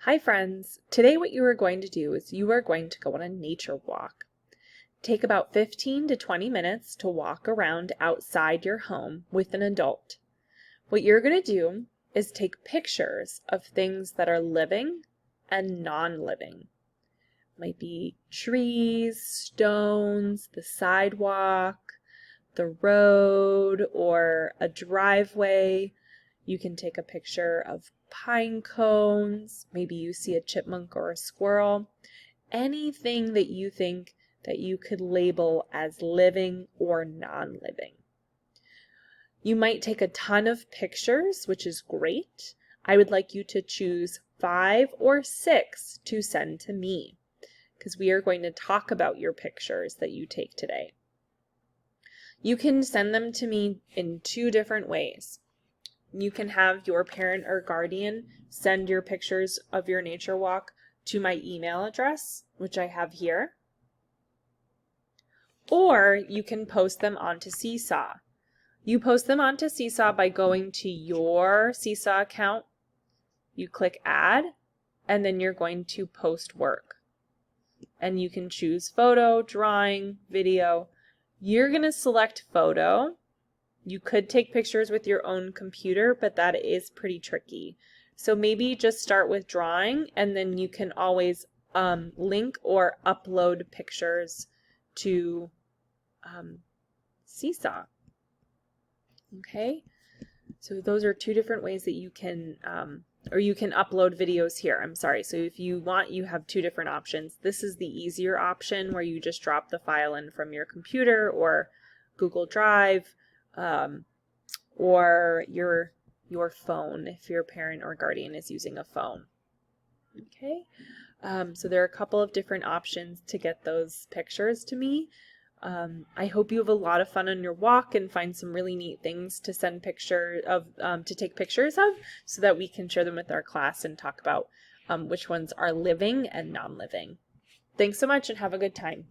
Hi friends! Today what you are going to do is you are going to go on a nature walk. Take about 15 to 20 minutes to walk around outside your home with an adult. What you're going to do is take pictures of things that are living and non-living. Might be trees, stones, the sidewalk, the road, or a driveway. You can take a picture of pine cones. Maybe you see a chipmunk or a squirrel. Anything that you think that you could label as living or non-living. You might take a ton of pictures, which is great. I would like you to choose 5 or 6 to send to me, because we are going to talk about your pictures that you take today. You can send them to me in 2 different ways. You can have your parent or guardian send your pictures of your nature walk to my email address, which I have here. Or you can post them onto Seesaw. You post them onto Seesaw by going to your Seesaw account. You click add, and then you're going to post work. And you can choose photo, drawing, video. You're going to select photo. You could take pictures with your own computer, but that is pretty tricky. So maybe just start with drawing, and then you can always link or upload pictures to Seesaw. Okay, so those are 2 different ways that you can, or you can upload videos here. I'm sorry. So if you want, you have 2 different options. This is the easier option where you just drop the file in from your computer or Google Drive. Or your phone if your parent or guardian is using a phone. Okay, so there are a couple of different options to get those pictures to me. I hope you have a lot of fun on your walk and find some really neat things to send picture of, to take pictures of, so that we can share them with our class and talk about which ones are living and non-living. Thanks so much and have a good time.